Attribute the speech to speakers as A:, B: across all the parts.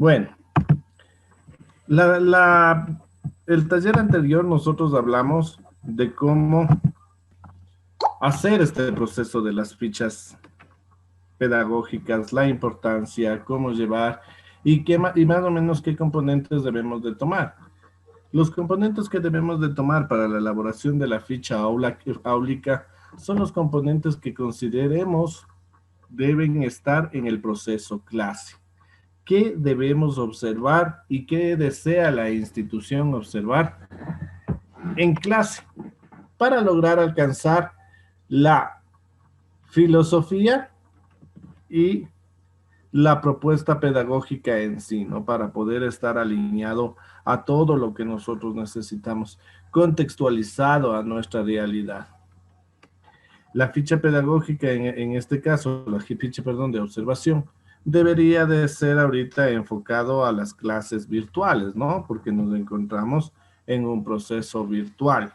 A: Bueno, la, la- el taller anterior nosotros hablamos de cómo hacer este proceso de las fichas pedagógicas, la importancia, cómo llevar y más o menos qué componentes debemos de tomar. Los componentes que debemos de tomar para la elaboración de la ficha áulica son los componentes que consideremos deben estar en el proceso clase. ¿Qué debemos observar y qué desea la institución observar en clase para lograr alcanzar la filosofía y la propuesta pedagógica en sí, ¿no? Para poder estar alineado a todo lo que nosotros necesitamos, contextualizado a nuestra realidad. La ficha pedagógica, en este caso, la ficha, perdón, de observación, debería de ser ahorita enfocado a las clases virtuales, ¿no? Porque nos encontramos en un proceso virtual.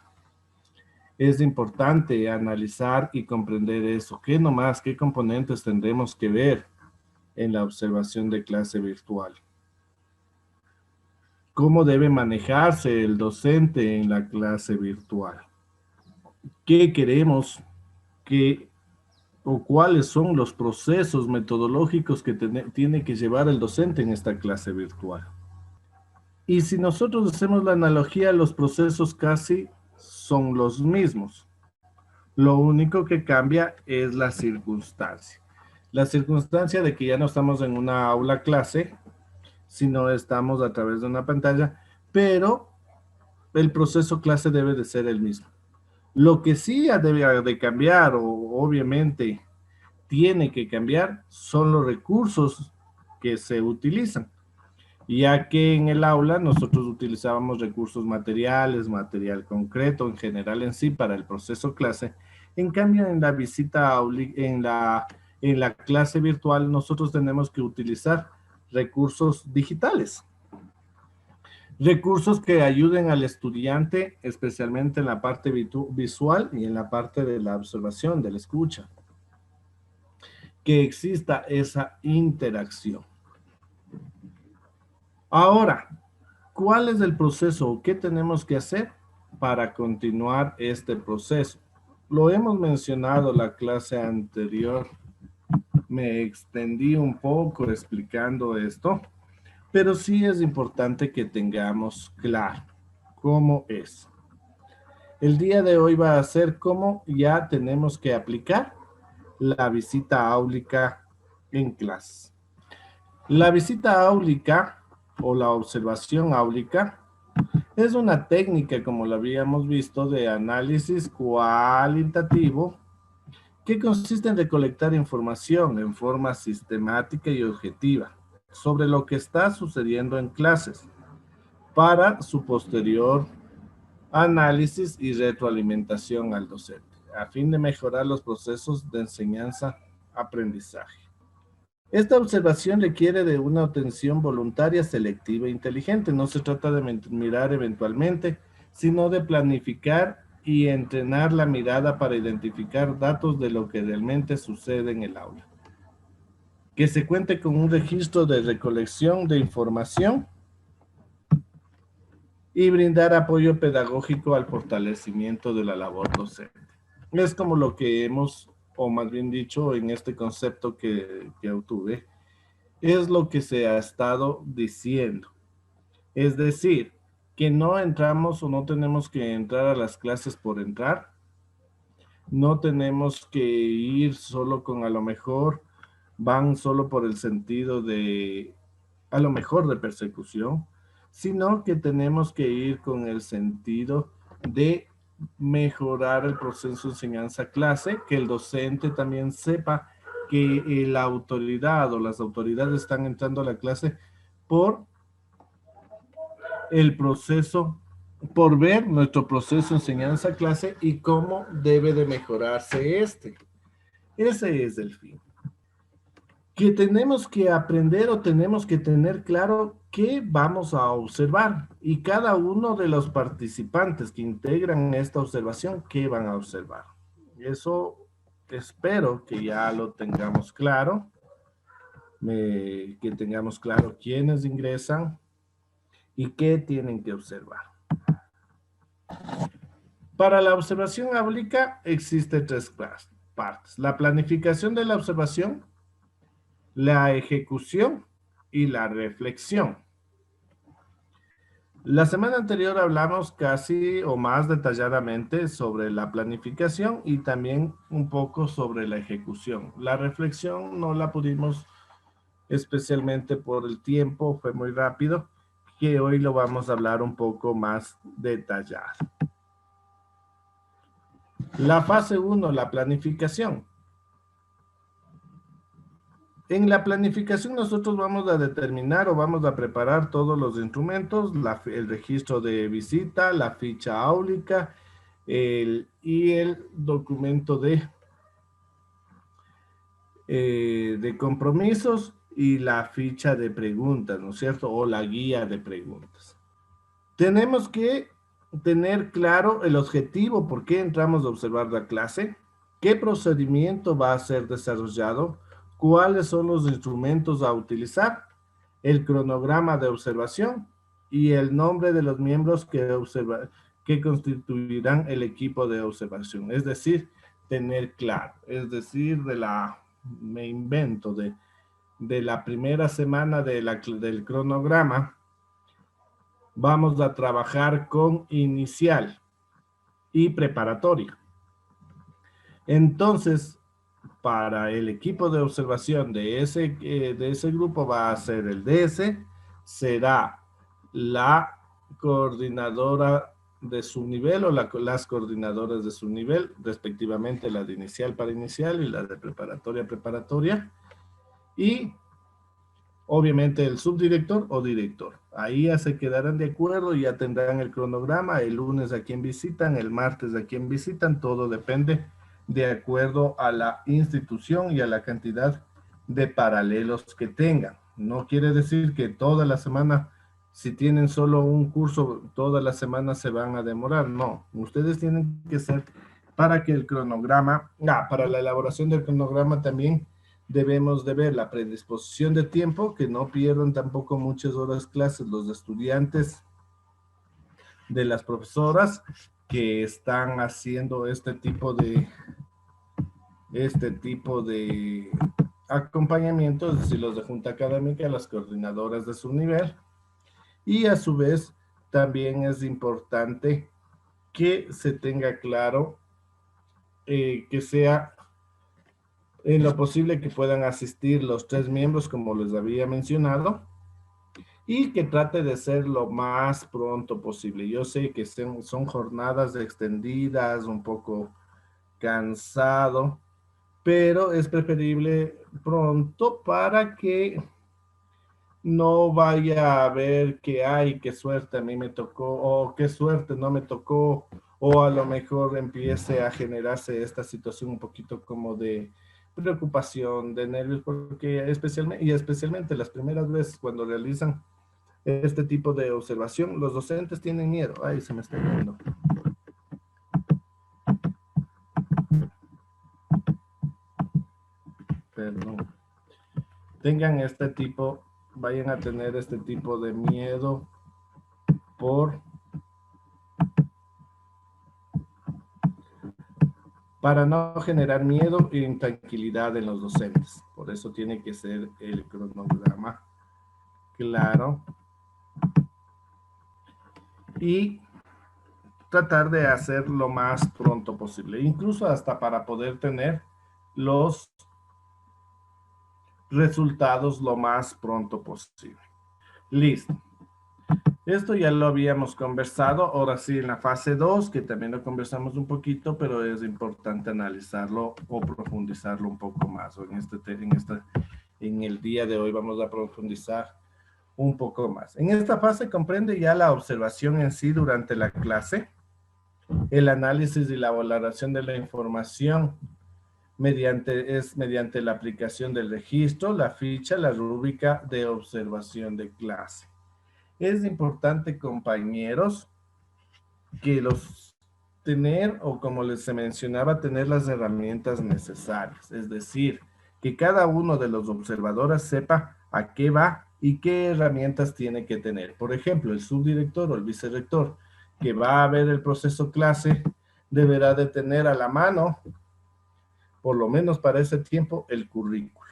A: Es importante analizar y comprender eso. ¿Qué nomás, qué componentes tendremos que ver en la observación de clase virtual? ¿Cómo debe manejarse el docente en la clase virtual? ¿Qué queremos que o cuáles son los procesos metodológicos que tiene que llevar el docente en esta clase virtual? Y si nosotros hacemos la analogía, los procesos casi son los mismos. Lo único que cambia es la circunstancia. La circunstancia de que ya no estamos en una aula clase, sino estamos a través de una pantalla, pero el proceso clase debe de ser el mismo. Lo que sí debe de cambiar, o obviamente tiene que cambiar, son los recursos que se utilizan, ya que en el aula nosotros utilizábamos recursos materiales, material concreto en general en sí para el proceso clase. En cambio, en la visita, en la clase virtual, nosotros tenemos que utilizar recursos digitales. Recursos que ayuden al estudiante, especialmente en la parte visual y en la parte de la observación, de la escucha. Que exista esa interacción. Ahora, ¿cuál es el proceso? ¿Qué tenemos que hacer para continuar este proceso? Lo hemos mencionado la clase anterior. Me extendí un poco explicando esto, pero sí es importante que tengamos claro cómo es. El día de hoy va a ser cómo ya tenemos que aplicar la visita áulica en clase. La visita áulica o la observación áulica es una técnica, como lo habíamos visto, de análisis cualitativo que consiste en recolectar información en forma sistemática y objetiva sobre lo que está sucediendo en clases para su posterior análisis y retroalimentación al docente, a fin de mejorar los procesos de enseñanza-aprendizaje. Esta observación requiere de una atención voluntaria, selectiva e inteligente. No se trata de mirar eventualmente, sino de planificar y entrenar la mirada para identificar datos de lo que realmente sucede en el aula. Que se cuente con un registro de recolección de información y brindar apoyo pedagógico al fortalecimiento de la labor docente. Es como lo que hemos, o más bien dicho, en este concepto que obtuve, es lo que se ha estado diciendo. Es decir, que no entramos o no tenemos que entrar a las clases por entrar, no tenemos que ir solo con a lo mejor, van solo por el sentido de a lo mejor de persecución, sino que tenemos que ir con el sentido de mejorar el proceso de enseñanza-clase, que el docente también sepa que la autoridad o las autoridades están entrando a la clase por el proceso, por ver nuestro proceso de enseñanza-clase y cómo debe de mejorarse este. Ese es el fin. Que tenemos que aprender o tenemos que tener claro qué vamos a observar y cada uno de los participantes que integran esta observación, qué van a observar. Eso espero que ya lo tengamos claro que tengamos claro quiénes ingresan y qué tienen que observar. Para la observación áulica existe tres partes: la planificación de la observación, la ejecución y la reflexión. La semana anterior hablamos casi o más detalladamente sobre la planificación y también un poco sobre la ejecución. La reflexión no la pudimos, especialmente por el tiempo, fue muy rápido, que hoy lo vamos a hablar un poco más detallado. La fase 1, la planificación. En la planificación nosotros vamos a determinar o vamos a preparar todos los instrumentos, el registro de visita, la ficha áulica y el documento de compromisos y la ficha de preguntas, ¿no es cierto? O la guía de preguntas. Tenemos que tener claro el objetivo, por qué entramos a observar la clase, qué procedimiento va a ser desarrollado, cuáles son los instrumentos a utilizar, el cronograma de observación y el nombre de los miembros que constituirán el equipo de observación. Es decir, tener claro, es decir, me invento, de la primera semana del cronograma, vamos a trabajar con inicial y preparatoria. Entonces, para el equipo de observación de ese grupo va a ser el DS, será la coordinadora de su nivel o las coordinadoras de su nivel, respectivamente la de inicial para inicial y la de preparatoria preparatoria. Y obviamente el subdirector o director. Ahí ya se quedarán de acuerdo y ya tendrán el cronograma, el lunes a quién visitan, el martes a quién visitan, todo depende de acuerdo a la institución y a la cantidad de paralelos que tengan. No quiere decir que toda la semana, si tienen solo un curso, toda la semana se van a demorar. No, ustedes tienen que ser para que el cronograma, para la elaboración del cronograma también debemos de ver la predisposición de tiempo, que no pierdan tampoco muchas horas clases los estudiantes de las profesoras que están haciendo este tipo de acompañamiento, es decir, los de junta académica, las coordinadoras de su nivel. Y a su vez también es importante que se tenga claro que sea en lo posible que puedan asistir los tres miembros, como les había mencionado, y que trate de ser lo más pronto posible. Yo sé que son jornadas extendidas, un poco cansado, pero es preferible pronto para que no vaya a ver que, ay, qué suerte a mí me tocó, o qué suerte no me tocó, o a lo mejor empiece a generarse esta situación un poquito como de preocupación, de nervios, porque especialmente las primeras veces cuando realizan este tipo de observación, los docentes tienen miedo. Ay, se me está yendo. Perdón. Vayan a tener este tipo de miedo para no generar miedo e intranquilidad en los docentes. Por eso tiene que ser el cronograma claro y tratar de hacer lo más pronto posible, incluso hasta para poder tener los resultados lo más pronto posible. Listo. Esto ya lo habíamos conversado, ahora sí en la fase 2, que también lo conversamos un poquito, pero es importante analizarlo o profundizarlo un poco más. En el día de hoy vamos a profundizar un poco más. En esta fase comprende ya la observación en sí durante la clase, el análisis y la valoración de la información mediante la aplicación del registro, la ficha, la rúbrica de observación de clase. Es importante, compañeros, que tener, o como les mencionaba, tener las herramientas necesarias. Es decir, que cada uno de los observadores sepa a qué va y qué herramientas tiene que tener. Por ejemplo, el subdirector o el vicerrector que va a ver el proceso clase deberá de tener a la mano, por lo menos para ese tiempo, el currículo.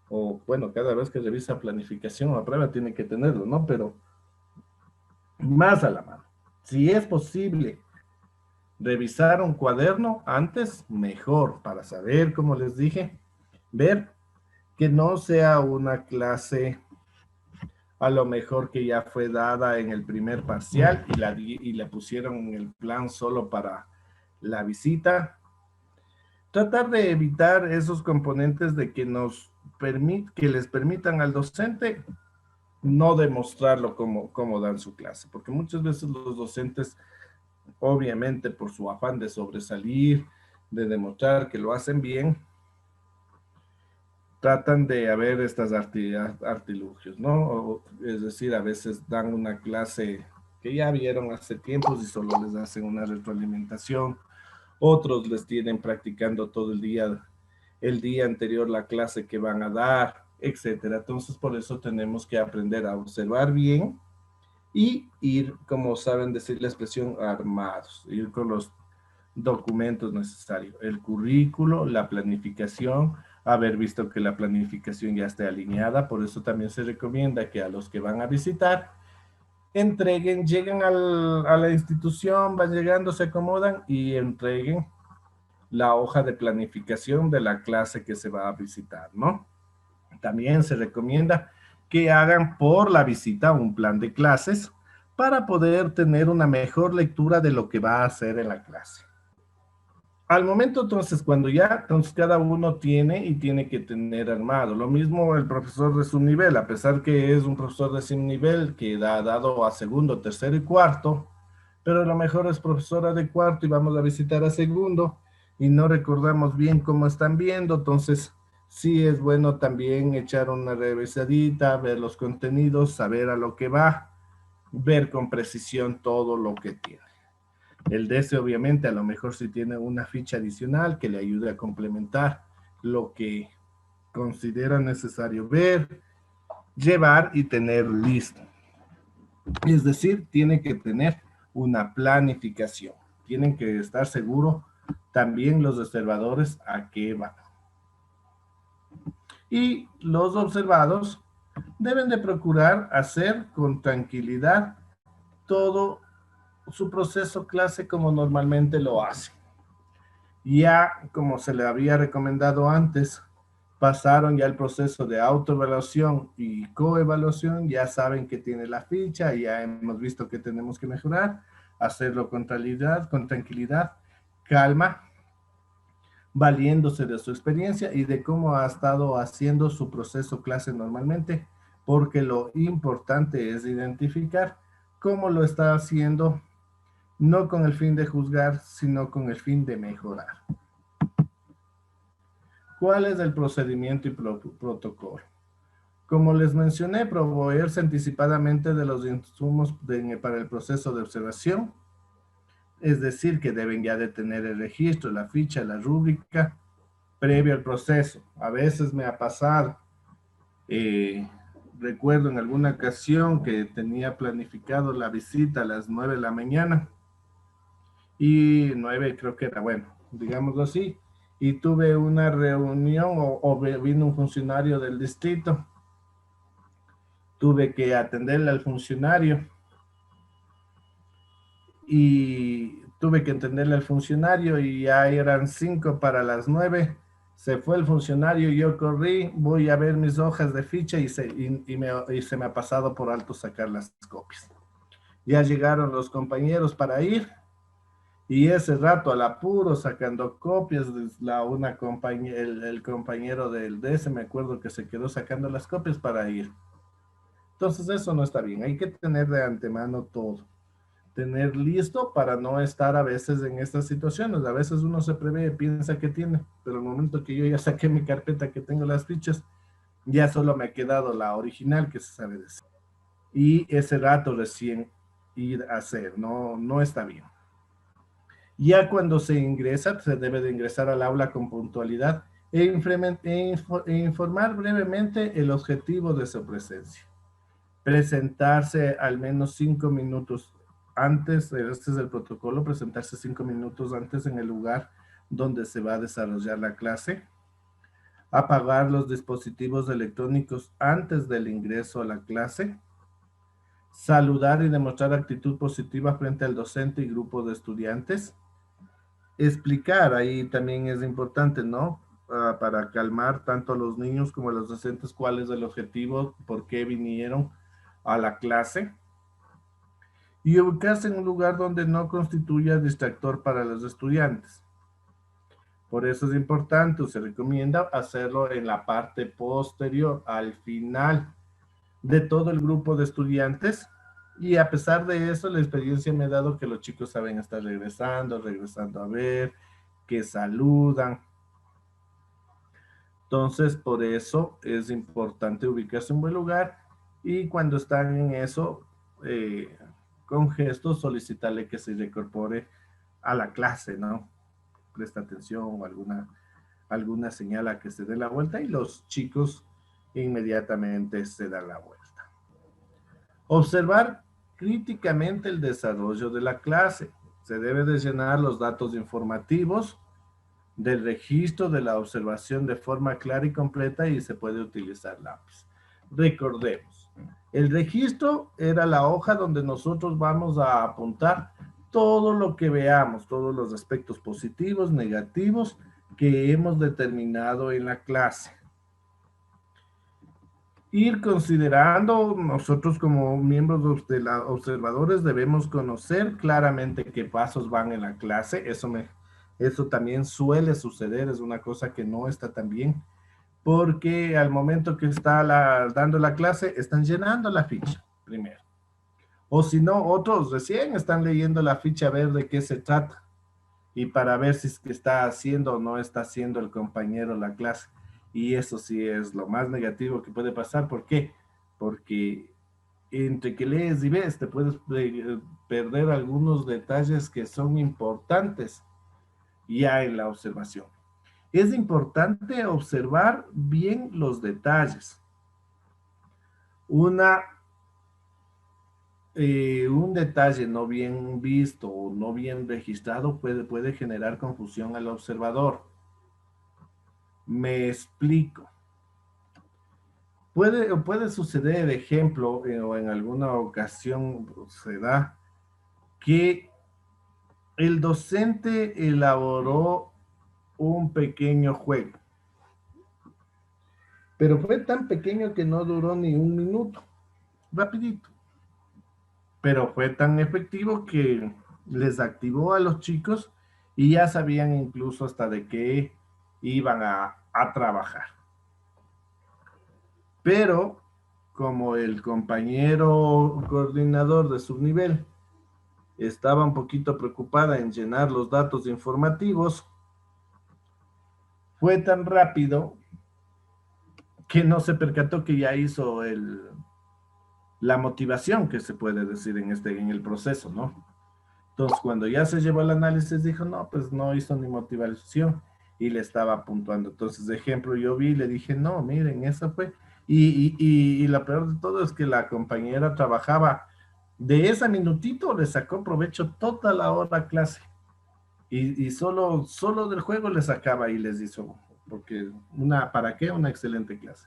A: O bueno, cada vez que revisa planificación o prueba tiene que tenerlo, ¿no? Pero más a la mano. Si es posible revisar un cuaderno antes, mejor, para saber, como les dije, ver que no sea una clase a lo mejor que ya fue dada en el primer parcial y la pusieron en el plan solo para la visita. Tratar de evitar esos componentes de que que les permitan al docente no demostrarlo como dan su clase, porque muchas veces los docentes, obviamente por su afán de sobresalir, de demostrar que lo hacen bien, tratan de haber estas artilugios, ¿no? Es decir, a veces dan una clase que ya vieron hace tiempos y solo les hacen una retroalimentación. Otros les tienen practicando todo el día anterior la clase que van a dar, etcétera. Entonces, por eso tenemos que aprender a observar bien y ir, como saben decir la expresión, armados, ir con los documentos necesarios, el currículo, la planificación, haber visto que la planificación ya esté alineada, por eso también se recomienda que a los que van a visitar entreguen, lleguen a la institución, van llegando, se acomodan y entreguen la hoja de planificación de la clase que se va a visitar, ¿no? También se recomienda que hagan por la visita un plan de clases para poder tener una mejor lectura de lo que va a hacer en la clase. Al momento, entonces, cuando ya, entonces cada uno tiene que tener armado. Lo mismo el profesor de su nivel, a pesar que es un profesor de su nivel que ha dado a segundo, tercero y cuarto, pero a lo mejor es profesora de cuarto y vamos a visitar a segundo y no recordamos bien cómo están viendo, entonces sí es bueno también echar una revisadita, ver los contenidos, saber a lo que va, ver con precisión todo lo que tiene. El DS obviamente a lo mejor si tiene una ficha adicional que le ayude a complementar lo que considera necesario ver, llevar y tener listo. Es decir, tiene que tener una planificación. Tienen que estar seguros también los observadores a qué van. Y los observados deben de procurar hacer con tranquilidad todo su proceso clase como normalmente lo hace. Ya, como se le había recomendado antes, pasaron ya el proceso de autoevaluación y coevaluación, ya saben que tiene la ficha, ya hemos visto que tenemos que mejorar, hacerlo con tranquilidad, calma, valiéndose de su experiencia y de cómo ha estado haciendo su proceso clase normalmente, porque lo importante es identificar cómo lo está haciendo, no con el fin de juzgar, sino con el fin de mejorar. ¿Cuál es el procedimiento y protocolo? Como les mencioné, proveerse anticipadamente de los insumos para el proceso de observación, es decir, que deben ya de tener el registro, la ficha, la rúbrica, previo al proceso. A veces me ha pasado, recuerdo en alguna ocasión que tenía planificado la visita a las 9 de la mañana, y 9 creo que era, bueno, digámoslo así, y tuve una reunión o vino un funcionario del distrito, tuve que atenderle al funcionario y tuve que atenderle al funcionario y ya eran 5 para las 9, se fue el funcionario, yo corrí, voy a ver mis hojas de ficha y se me ha pasado por alto sacar las copias. Ya llegaron los compañeros para ir. Y ese rato al apuro sacando copias, el compañero del DS me acuerdo que se quedó sacando las copias para ir. Entonces eso no está bien, hay que tener de antemano todo, tener listo para no estar a veces en estas situaciones. A veces uno se prevé, piensa que tiene, pero el momento que yo ya saqué mi carpeta que tengo las fichas, ya solo me ha quedado la original que se sabe decir. Y ese rato recién ir a hacer, no está bien. Ya cuando se ingresa, se debe de ingresar al aula con puntualidad Informar brevemente el objetivo de su presencia. Presentarse al menos 5 minutos antes, este es el protocolo, presentarse 5 minutos antes en el lugar donde se va a desarrollar la clase. Apagar los dispositivos electrónicos antes del ingreso a la clase. Saludar y demostrar actitud positiva frente al docente y grupo de estudiantes. Explicar, ahí también es importante, ¿no? Para calmar tanto a los niños como a los docentes cuál es el objetivo, por qué vinieron a la clase. Y ubicarse en un lugar donde no constituya distractor para los estudiantes. Por eso es importante, se recomienda hacerlo en la parte posterior, al final de todo el grupo de estudiantes. Y a pesar de eso, la experiencia me ha dado que los chicos saben estar regresando a ver, que saludan. Entonces, por eso es importante ubicarse en un buen lugar y cuando están en eso, con gestos, solicitarle que se incorpore a la clase, ¿no? Presta atención o alguna señal a que se dé la vuelta y los chicos inmediatamente se dan la vuelta. Observar críticamente el desarrollo de la clase. Se debe de llenar los datos informativos del registro de la observación de forma clara y completa y se puede utilizar lápiz. Recordemos, el registro era la hoja donde nosotros vamos a apuntar todo lo que veamos, todos los aspectos positivos, negativos que hemos determinado en la clase. Ir considerando, nosotros como miembros de los observadores debemos conocer claramente qué pasos van en la clase. Eso también suele suceder, es una cosa que no está tan bien, porque al momento que está dando la clase, están llenando la ficha primero. O si no, otros recién están leyendo la ficha a ver de qué se trata y para ver si es que está haciendo o no está haciendo el compañero la clase. Y eso sí es lo más negativo que puede pasar. ¿Por qué? Porque entre que lees y ves, te puedes perder algunos detalles que son importantes ya en la observación. Es importante observar bien los detalles. Un detalle no bien visto o no bien registrado puede generar confusión al observador. Me explico. Puede suceder, ejemplo, o en alguna ocasión se da, que el docente elaboró un pequeño juego, pero fue tan pequeño que no duró ni un minuto, rapidito, pero fue tan efectivo que les activó a los chicos y ya sabían incluso hasta de qué iban a trabajar. Pero como el compañero coordinador de su nivel estaba un poquito preocupada en llenar los datos informativos, fue tan rápido que no se percató que ya hizo la motivación que se puede decir en el proceso, ¿no? Entonces, cuando ya se llevó el análisis, dijo, no, pues no hizo ni motivación y le estaba puntuando. Entonces, de ejemplo, yo vi y le dije, no, miren, eso fue. Y lo peor de todo es que la compañera trabajaba de ese minutito, le sacó provecho toda la hora clase. Y solo del juego le sacaba y les hizo, porque ¿para qué? Una excelente clase.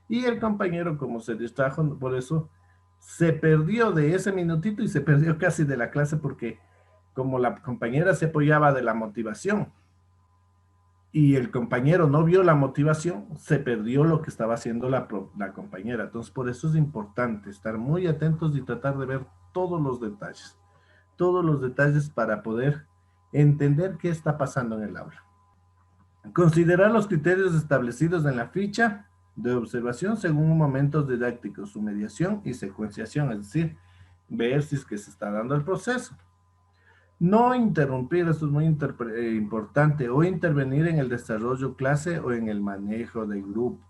A: Y el compañero, como se distrajo, por eso se perdió de ese minutito y se perdió casi de la clase porque como la compañera se apoyaba de la motivación y el compañero no vio la motivación, se perdió lo que estaba haciendo la compañera. Entonces, por eso es importante estar muy atentos y tratar de ver todos los detalles para poder entender qué está pasando en el aula. Considerar los criterios establecidos en la ficha de observación según momentos didácticos, su mediación y secuenciación, es decir, ver si es que se está dando el proceso. No interrumpir, esto es muy importante, o intervenir en el desarrollo clase o en el manejo del grupo.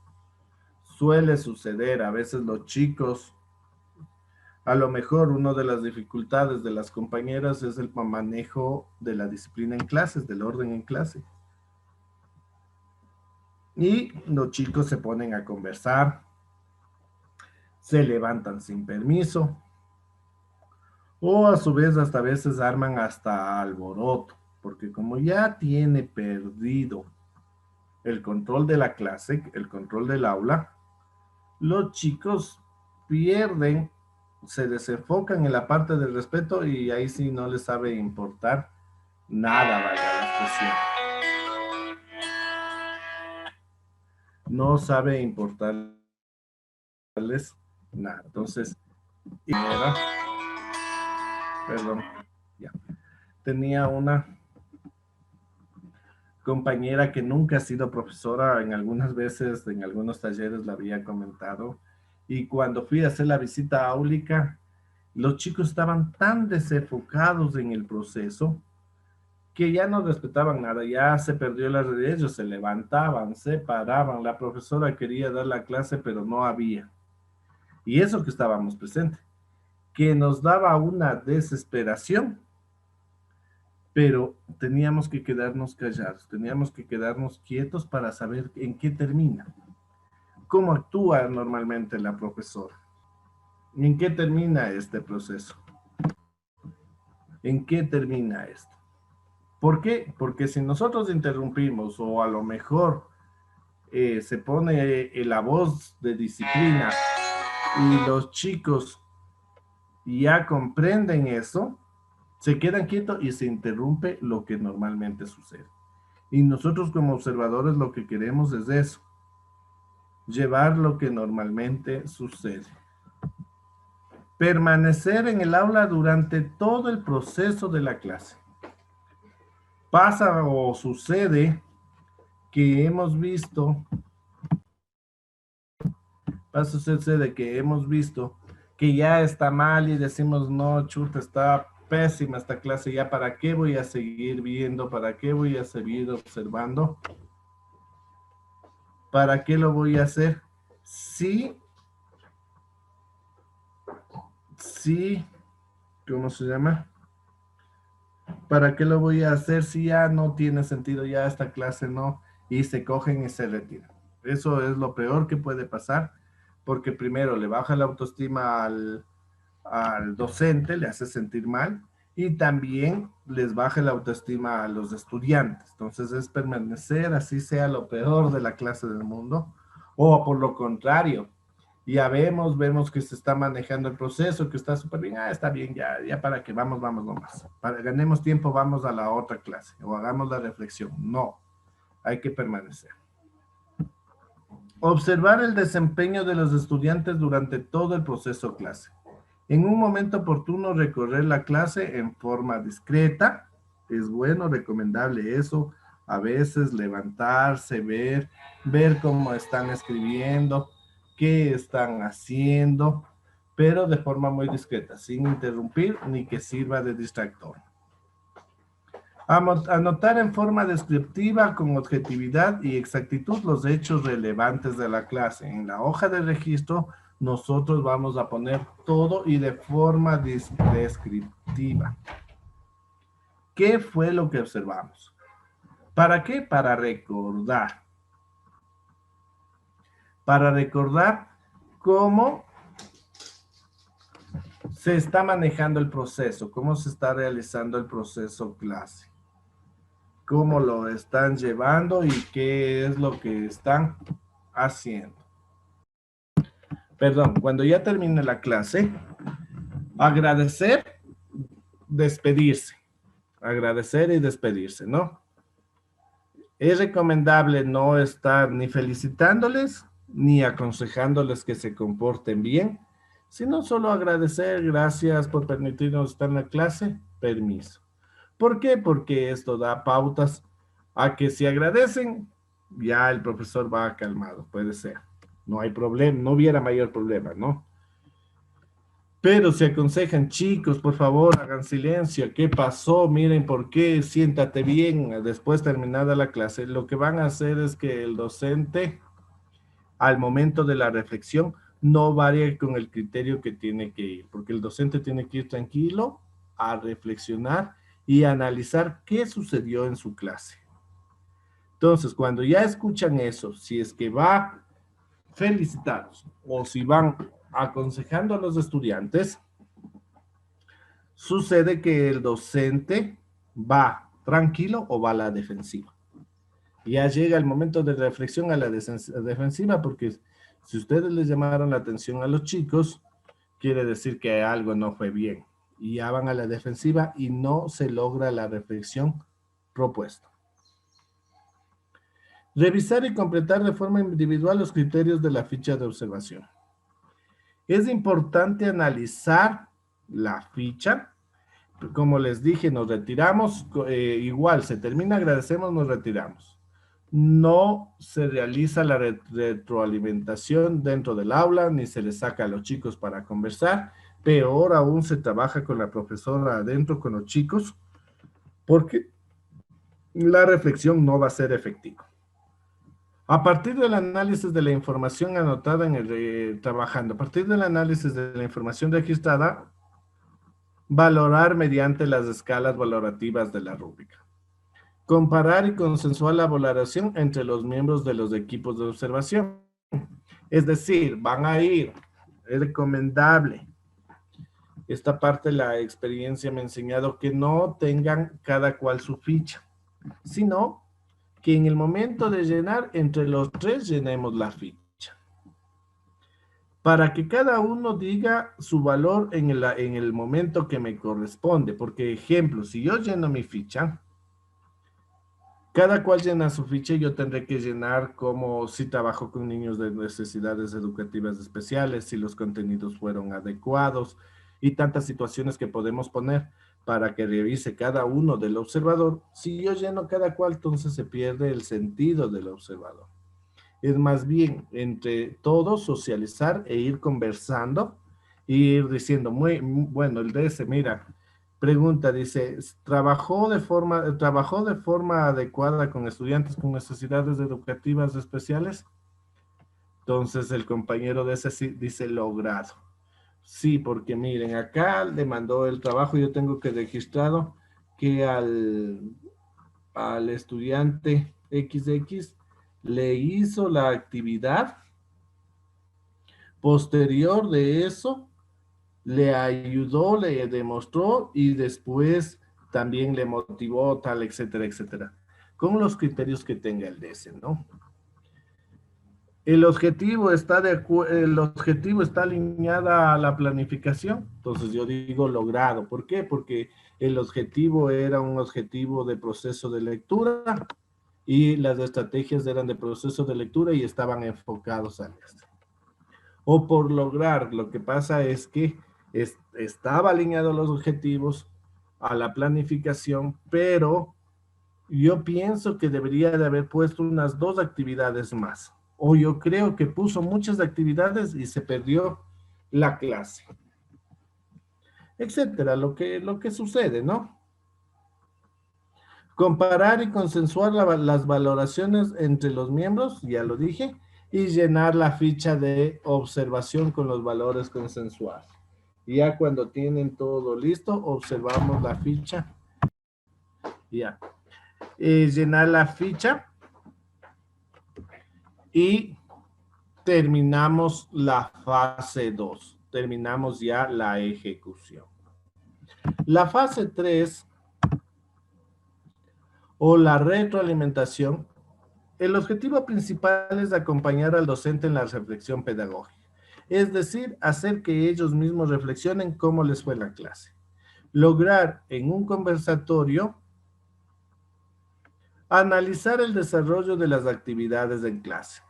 A: Suele suceder, a veces los chicos, a lo mejor una de las dificultades de las compañeras es el manejo de la disciplina en clases, del orden en clase. Y los chicos se ponen a conversar, se levantan sin permiso, o a su vez hasta a veces arman hasta alboroto, porque como ya tiene perdido el control de la clase, el control del aula, los chicos pierden, se desenfocan en la parte del respeto y ahí sí no les sabe importar nada, valga la expresión. No sabe importarles nada. Entonces, era, perdón, ya. Tenía una compañera que nunca ha sido profesora, en algunas veces, en algunos talleres la había comentado, y cuando fui a hacer la visita áulica, los chicos estaban tan desenfocados en el proceso que ya no respetaban nada, ya se perdió la red, ellos se levantaban, se paraban, la profesora quería dar la clase, pero no había. Y eso que estábamos presentes, que nos daba una desesperación, pero teníamos que quedarnos callados, teníamos que quedarnos quietos para saber en qué termina, cómo actúa normalmente la profesora, en qué termina este proceso, en qué termina esto. ¿Por qué? Porque si nosotros interrumpimos o a lo mejor se pone la voz de disciplina y los chicos ya comprenden eso, se quedan quietos y se interrumpe lo que normalmente sucede. Y nosotros como observadores lo que queremos es eso, llevar lo que normalmente sucede. Permanecer en el aula durante todo el proceso de la clase. Pasa o sucede que hemos visto, sucede que hemos visto que ya está mal y decimos, no, chuta, está pésima esta clase, ya para qué voy a seguir viendo, para qué voy a seguir observando, para qué lo voy a hacer. Sí, sí, ¿cómo se llama? ¿Para qué lo voy a hacer si ya no tiene sentido, ya esta clase no? Y se cogen y se retiran. Eso es lo peor que puede pasar, porque primero le baja la autoestima al docente, le hace sentir mal, y también les baja la autoestima a los estudiantes. Entonces es permanecer, así sea lo peor de la clase del mundo, o por lo contrario, ya vemos que se está manejando el proceso, que está súper bien, está bien, ya para que vamos nomás. Para ganemos tiempo, vamos a la otra clase o hagamos la reflexión. No, hay que permanecer. Observar el desempeño de los estudiantes durante todo el proceso clase. En un momento oportuno recorrer la clase en forma discreta. Es bueno, recomendable eso. A veces levantarse, ver cómo están escribiendo, qué están haciendo, pero de forma muy discreta, sin interrumpir ni que sirva de distractor. Anotar en forma descriptiva con objetividad y exactitud los hechos relevantes de la clase. En la hoja de registro nosotros vamos a poner todo y de forma descriptiva. ¿Qué fue lo que observamos? ¿Para qué? Para recordar. Para recordar cómo se está manejando el proceso, cómo se está realizando el proceso clase, cómo lo están llevando y qué es lo que están haciendo. Perdón, cuando ya termine la clase, agradecer, despedirse. Agradecer y despedirse, ¿no? Es recomendable no estar ni felicitándoles ni aconsejándoles que se comporten bien, sino solo agradecer, gracias por permitirnos estar en la clase, permiso. ¿Por qué? Porque esto da pautas a que si agradecen, ya el profesor va calmado, puede ser. No hay problema, no hubiera mayor problema, ¿no? Pero se aconsejan, chicos, por favor, hagan silencio. ¿Qué pasó? Miren por qué, siéntate bien. Después terminada la clase, lo que van a hacer es que el docente, al momento de la reflexión, no varíe con el criterio que tiene que ir, porque el docente tiene que ir tranquilo a reflexionar y analizar qué sucedió en su clase. Entonces, cuando ya escuchan eso, si es que va felicitados o si van aconsejando a los estudiantes, sucede que el docente va tranquilo o va a la defensiva. Ya llega el momento de reflexión a la defensiva, porque si ustedes les llamaron la atención a los chicos, quiere decir que algo no fue bien. Y ya van a la defensiva y no se logra la reflexión propuesta. Revisar y completar de forma individual los criterios de la ficha de observación. Es importante analizar la ficha. Como les dije, nos retiramos, igual se termina, agradecemos, nos retiramos. No se realiza la retroalimentación dentro del aula, ni se les saca a los chicos para conversar. Peor aún, se trabaja con la profesora adentro, con los chicos, porque la reflexión no va a ser efectiva. A partir del análisis de la información anotada en el trabajando, a partir del análisis de la información registrada, valorar mediante las escalas valorativas de la rúbrica. Comparar y consensuar la valoración entre los miembros de los equipos de observación. Es decir, van a ir, es recomendable. Esta parte de la experiencia me ha enseñado que no tengan cada cual su ficha, sino que en el momento de llenar, entre los tres llenemos la ficha. Para que cada uno diga su valor en el momento que me corresponde. Porque, ejemplo, si yo lleno mi ficha, cada cual llena su ficha y yo tendré que llenar como si trabajo con niños de necesidades educativas especiales, si los contenidos fueron adecuados y tantas situaciones que podemos poner para que revise cada uno del observador. Si yo lleno cada cual, entonces se pierde el sentido del observador. Es más bien entre todos socializar e ir conversando e ir diciendo, muy bueno, el DS, mira, pregunta, dice, ¿trabajó de forma adecuada con estudiantes con necesidades educativas especiales? Entonces el compañero de ese dice, logrado. Sí, porque miren, acá le mandó el trabajo, yo tengo que registrado que al estudiante XX le hizo la actividad, posterior de eso le ayudó, le demostró y después también le motivó, tal, etcétera, etcétera, con los criterios que tenga el DS, ¿no? El objetivo está alineada a la planificación, entonces yo digo logrado. ¿Por qué? Porque el objetivo era un objetivo de proceso de lectura y las estrategias eran de proceso de lectura y estaban enfocados a esto. O por lograr, lo que pasa es que estaba alineado a los objetivos, a la planificación, pero yo pienso que debería de haber puesto unas 2 actividades más. O yo creo que puso muchas actividades y se perdió la clase. Etcétera, lo que sucede, ¿no? Comparar y consensuar las valoraciones entre los miembros, ya lo dije, y llenar la ficha de observación con los valores consensuados. Y ya cuando tienen todo listo, observamos la ficha. Ya. Llenar la ficha y terminamos la fase 2. Terminamos ya la ejecución. La fase 3 o la retroalimentación, el objetivo principal es acompañar al docente en la reflexión pedagógica, es decir, hacer que ellos mismos reflexionen cómo les fue la clase. Lograr en un conversatorio analizar el desarrollo de las actividades en clase.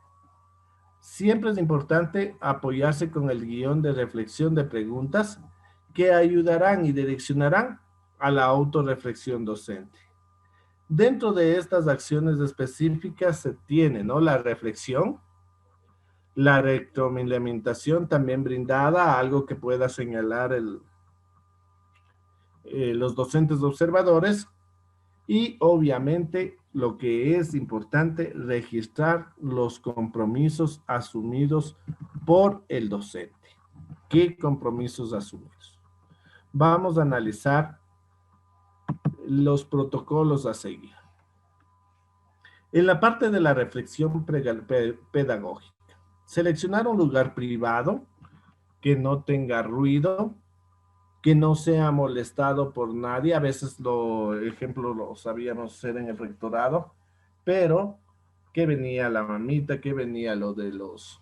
A: Siempre es importante apoyarse con el guión de reflexión de preguntas que ayudarán y direccionarán a la autorreflexión docente. Dentro de estas acciones específicas se tiene, ¿no?, la reflexión, la retroalimentación también brindada, algo que pueda señalar los docentes observadores, y obviamente lo que es importante, registrar los compromisos asumidos por el docente. ¿Qué compromisos asumidos? Vamos a analizar los protocolos a seguir. En la parte de la reflexión pedagógica, seleccionar un lugar privado que no tenga ruido, que no sea molestado por nadie. A veces, ejemplo, lo sabíamos hacer en el rectorado, pero que venía la mamita, que venía lo de los,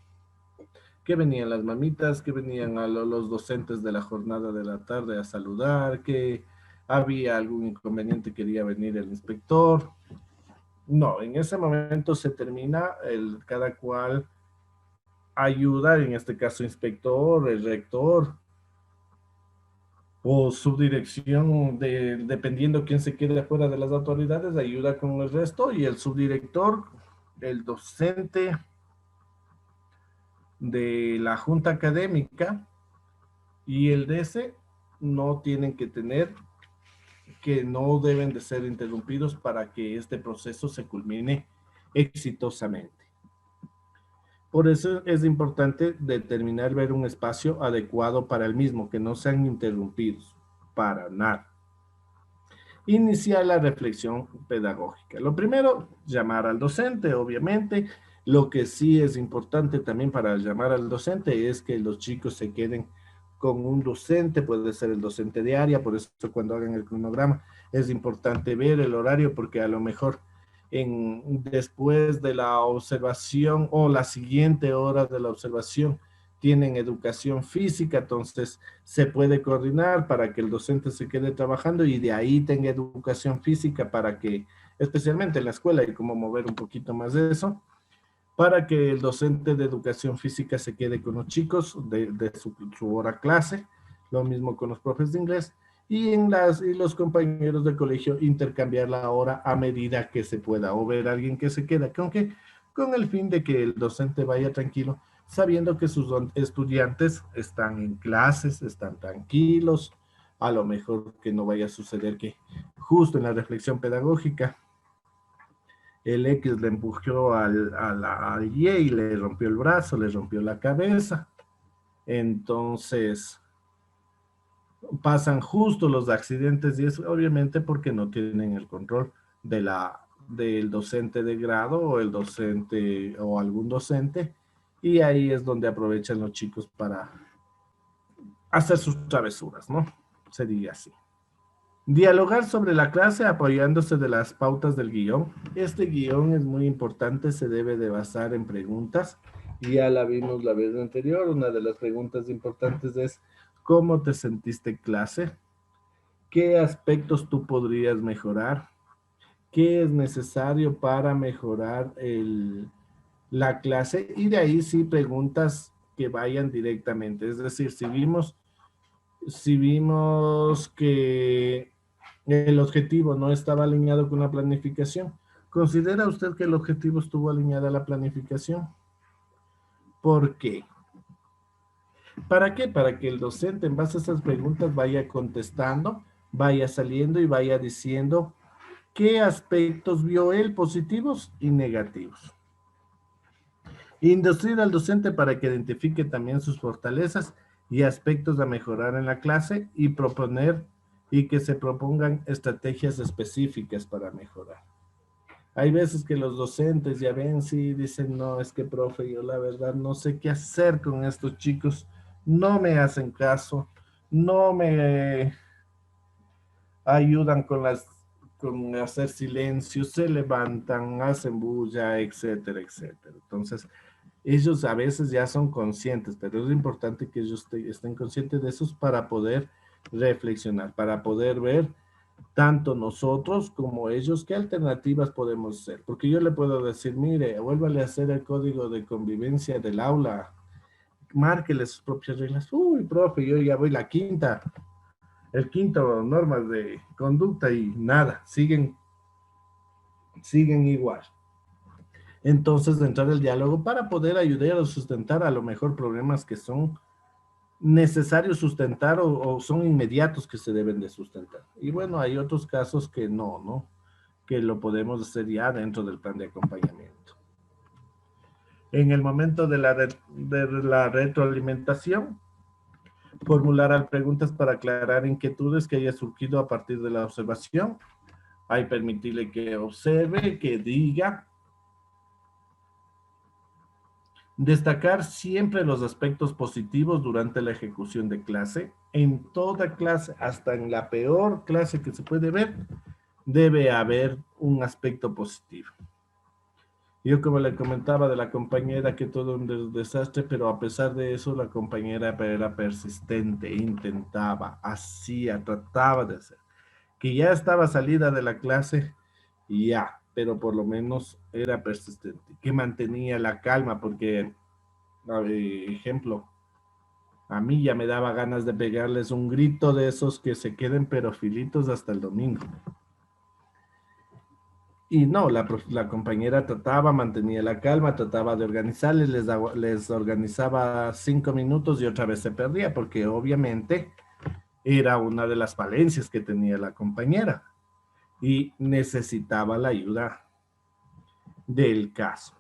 A: que venían las mamitas, que venían los docentes de la jornada de la tarde a saludar, que había algún inconveniente, quería venir el inspector. No, en ese momento se termina cada cual ayuda, en este caso inspector, el rector o subdirección, dependiendo quién se quede afuera de las autoridades, ayuda con el resto y el subdirector, el docente de la junta académica y el DC no tienen que tener, que no deben de ser interrumpidos para que este proceso se culmine exitosamente. Por eso es importante determinar, ver un espacio adecuado para el mismo, que no sean interrumpidos para nada. Iniciar la reflexión pedagógica. Lo primero, llamar al docente, obviamente. Lo que sí es importante también para llamar al docente es que los chicos se queden con un docente, puede ser el docente de área, por eso cuando hagan el cronograma es importante ver el horario porque a lo mejor después de la observación o la siguiente hora de la observación tienen educación física, entonces se puede coordinar para que el docente se quede trabajando y de ahí tenga educación física para que, especialmente en la escuela, y cómo mover un poquito más de eso, para que el docente de educación física se quede con los chicos de su hora clase, lo mismo con los profes de inglés, y los compañeros del colegio intercambiar la hora a medida que se pueda, o ver a alguien que se queda, con el fin de que el docente vaya tranquilo, sabiendo que sus estudiantes están en clases, están tranquilos, a lo mejor que no vaya a suceder que justo en la reflexión pedagógica el X le empujó al Y y le rompió el brazo, le rompió la cabeza. Entonces, pasan justo los accidentes y es obviamente porque no tienen el control del docente de grado o el docente o algún docente. Y ahí es donde aprovechan los chicos para hacer sus travesuras, ¿no? Sería así. Dialogar sobre la clase apoyándose de las pautas del guión. Este guión es muy importante, se debe de basar en preguntas. Ya la vimos la vez anterior. Una de las preguntas importantes es, ¿cómo te sentiste en clase? ¿Qué aspectos tú podrías mejorar? ¿Qué es necesario para mejorar la clase? Y de ahí sí preguntas que vayan directamente. Es decir, si vimos que el objetivo no estaba alineado con la planificación, ¿considera usted que el objetivo estuvo alineado a la planificación? ¿Por qué? ¿Para qué? Para que el docente en base a esas preguntas vaya contestando, vaya saliendo y vaya diciendo qué aspectos vio él positivos y negativos. Inducir al docente para que identifique también sus fortalezas y aspectos a mejorar en la clase y proponer y que se propongan estrategias específicas para mejorar. Hay veces que los docentes ya ven, sí, dicen, no, es que profe, yo la verdad no sé qué hacer con estos chicos, no me hacen caso, no me ayudan con hacer silencio, se levantan, hacen bulla, etcétera, etcétera. Entonces, ellos a veces ya son conscientes, pero es importante que ellos estén conscientes de eso para poder reflexionar, para poder ver tanto nosotros como ellos qué alternativas podemos hacer. Porque yo le puedo decir, mire, vuélvale a hacer el código de convivencia del aula, márquele sus propias reglas. Uy, profe, yo ya voy el quinto normas de conducta y nada, siguen igual. Entonces, entrar el diálogo para poder ayudar a sustentar a lo mejor problemas que son necesarios sustentar o son inmediatos que se deben de sustentar. Y bueno, hay otros casos que no, que lo podemos hacer ya dentro del plan de acompañamiento. En el momento de la retroalimentación, formular preguntas para aclarar inquietudes que haya surgido a partir de la observación. Hay permitirle que observe, que diga, Destacar siempre los aspectos positivos durante la ejecución de clase. En toda clase, hasta en la peor clase que se puede ver, debe haber un aspecto positivo. Yo como le comentaba de la compañera que todo un desastre, pero a pesar de eso la compañera era persistente, intentaba, hacía, trataba de hacer. Que ya estaba salida de la clase, ya, pero por lo menos era persistente, que mantenía la calma, porque, ejemplo, a mí ya me daba ganas de pegarles un grito de esos que se queden pero filitos hasta el domingo. Y no, la compañera trataba, mantenía la calma, trataba de organizarles, les organizaba 5 minutos y otra vez se perdía, porque obviamente era una de las falencias que tenía la compañera y necesitaba la ayuda del caso.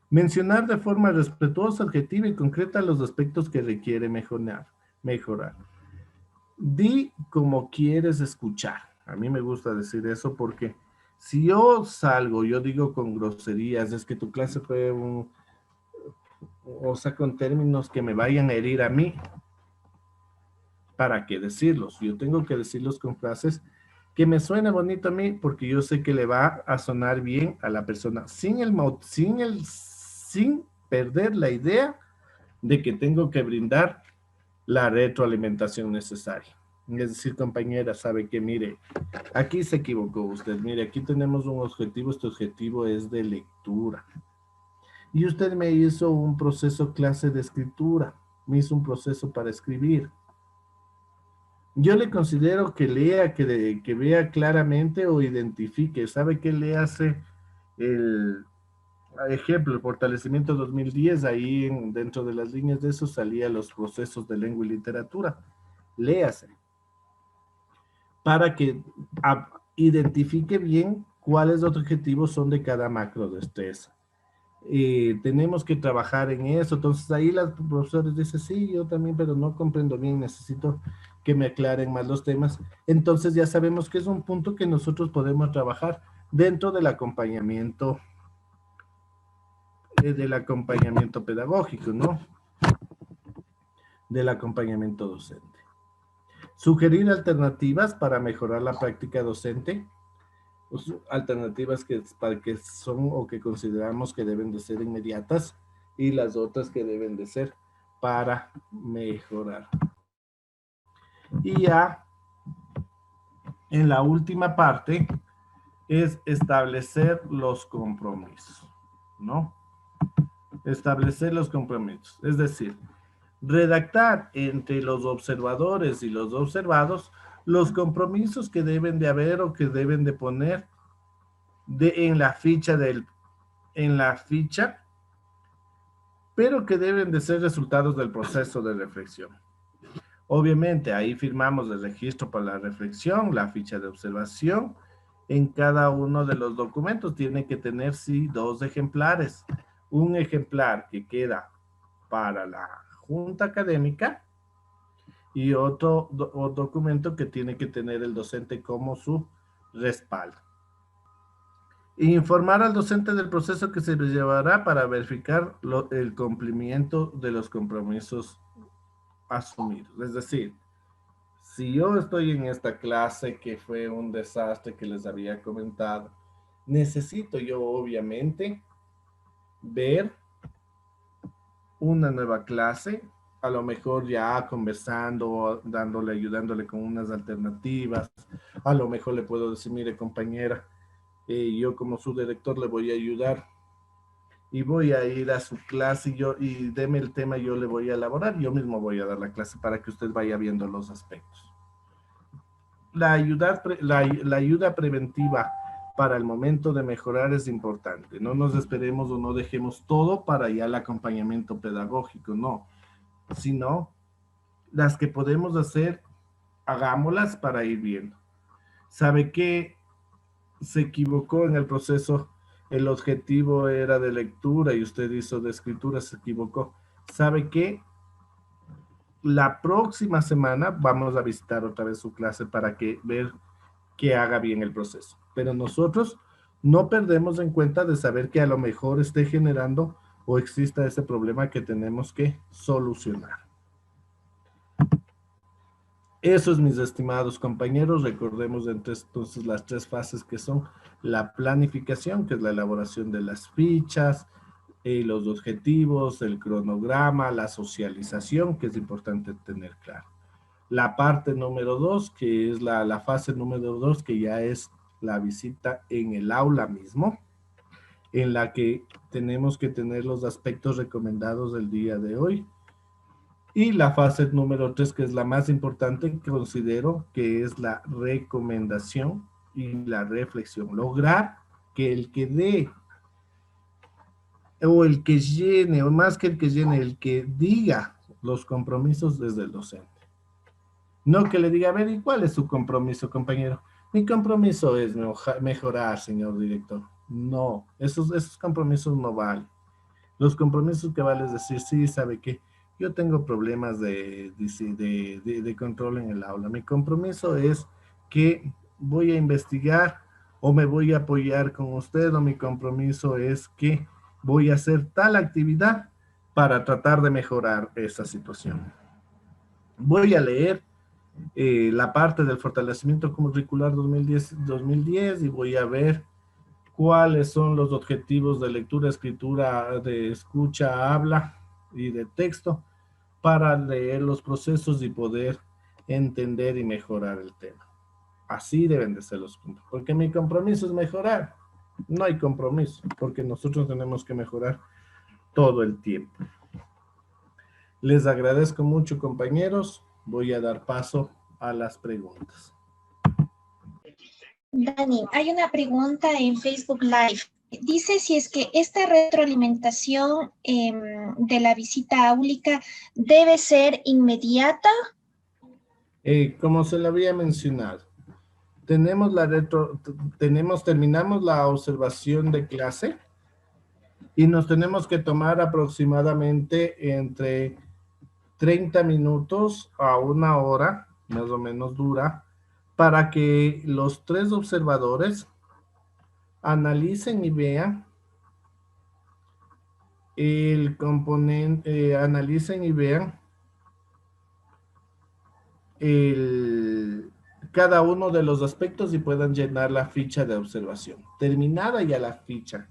A: Mencionar de forma respetuosa, objetiva y concreta los aspectos que requiere mejorar. Di como quieres escuchar. A mí me gusta decir eso porque si yo salgo, yo digo con groserías, es que tu clase fue o sea, con términos que me vayan a herir a mí, ¿para qué decirlos? Yo tengo que decirlos con frases que me suene bonito a mí porque yo sé que le va a sonar bien a la persona sin perder la idea de que tengo que brindar la retroalimentación necesaria. Es decir, compañera, sabe que mire, aquí se equivocó usted. Mire, aquí tenemos un objetivo. Este objetivo es de lectura. Y usted me hizo un proceso clase de escritura. Me hizo un proceso para escribir. Yo le considero que lea, que vea claramente o identifique. ¿Sabe qué le hace el ejemplo, el fortalecimiento 2010? Ahí dentro de las líneas de eso salía los procesos de lengua y literatura. Léase para que identifique bien cuáles los objetivos son de cada macro destreza. Tenemos que trabajar en eso. Entonces ahí los profesores dicen, sí, yo también, pero no comprendo bien, necesito que me aclaren más los temas. Entonces ya sabemos que es un punto que nosotros podemos trabajar dentro del acompañamiento pedagógico, ¿no? Del acompañamiento docente. Sugerir alternativas para mejorar la práctica docente, alternativas para que son o que consideramos que deben de ser inmediatas y las otras que deben de ser para mejorar. Y ya en la última parte es establecer los compromisos, ¿no? Establecer los compromisos, es decir, redactar entre los observadores y los observados los compromisos que deben de haber o que deben de poner en la ficha pero que deben de ser resultados del proceso de reflexión. Obviamente, ahí firmamos el registro para la reflexión, la ficha de observación. En cada uno de los documentos tiene que tener, sí, 2 ejemplares. Un ejemplar que queda para la junta académica y otro documento que tiene que tener el docente como su respaldo. Informar al docente del proceso que se llevará para verificar el cumplimiento de los compromisos asumidos. Es decir, si yo estoy en esta clase que fue un desastre que les había comentado, necesito yo obviamente ver una nueva clase, a lo mejor ya conversando, ayudándole con unas alternativas. A lo mejor le puedo decir, mire compañera, yo como su director le voy a ayudar y voy a ir a su clase y deme el tema, yo le voy a elaborar, yo mismo voy a dar la clase para que usted vaya viendo los aspectos. La ayuda preventiva para el momento de mejorar es importante. No nos esperemos o no dejemos todo para ya el acompañamiento pedagógico, no, sino las que podemos hacer, hagámoslas para ir viendo. ¿Sabe qué? Se equivocó en el proceso, el objetivo era de lectura y usted hizo de escritura, se equivocó. ¿Sabe qué? La próxima semana vamos a visitar otra vez su clase para ver que haga bien el proceso. Pero nosotros no perdemos en cuenta de saber que a lo mejor esté generando o exista ese problema que tenemos que solucionar. Eso es, mis estimados compañeros. Recordemos entonces las tres fases que son la planificación, que es la elaboración de las fichas, los objetivos, el cronograma, la socialización, que es importante tener claro. La parte número 2, que es la fase número 2, que ya es la visita en el aula mismo, en la que tenemos que tener los aspectos recomendados del día de hoy. Y la fase número 3, que es la más importante, considero que es la recomendación y la reflexión. Lograr que el que dé, o el que llene, o más que el que llene, el que diga los compromisos desde el docente. No que le diga, a ver, ¿y cuál es su compromiso, compañero? Mi compromiso es mejorar, señor director. No, esos compromisos no valen. Los compromisos que vale es decir, sí, sabe que yo tengo problemas de control en el aula. Mi compromiso es que voy a investigar o me voy a apoyar con usted, o mi compromiso es que voy a hacer tal actividad para tratar de mejorar esa situación. Voy a leer la parte del fortalecimiento curricular 2010 y voy a ver cuáles son los objetivos de lectura, escritura, de escucha, habla y de texto para leer los procesos y poder entender y mejorar el tema. Así deben de ser los puntos, porque mi compromiso es mejorar. No hay compromiso, porque nosotros tenemos que mejorar todo el tiempo. Les agradezco mucho, compañeros. Voy a dar paso a las preguntas.
B: Dani, hay una pregunta en Facebook Live. Dice si es que esta retroalimentación de la visita áulica debe ser inmediata.
A: Como se lo había mencionado, terminamos la observación de clase y nos tenemos que tomar aproximadamente entre 30 minutos a una hora, más o menos dura, para que los tres observadores analicen y vean el componente, analicen y vean cada uno de los aspectos y puedan llenar la ficha de observación. Terminada ya la ficha,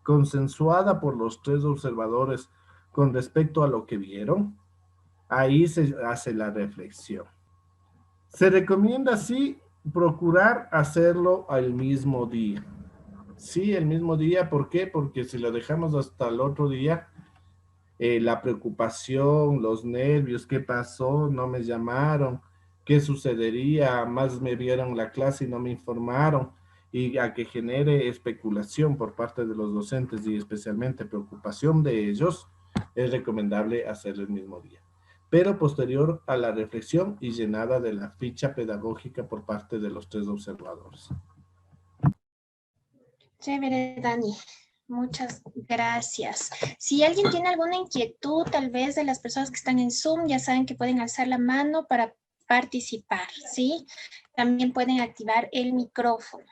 A: consensuada por los tres observadores con respecto a lo que vieron, ahí se hace la reflexión. Se recomienda, sí, procurar hacerlo al mismo día. Sí, el mismo día, ¿por qué? Porque si lo dejamos hasta el otro día, la preocupación, los nervios, ¿qué pasó? No me llamaron, ¿qué sucedería? Más me vieron la clase y no me informaron, y a que genere especulación por parte de los docentes y especialmente preocupación de ellos, es recomendable hacerlo el mismo día, pero posterior a la reflexión y llenada de la ficha pedagógica por parte de los tres observadores.
B: Chévere, Dani. Muchas gracias. Si alguien tiene alguna inquietud, tal vez de las personas que están en Zoom, ya saben que pueden alzar la mano para participar, ¿sí? También pueden activar el micrófono.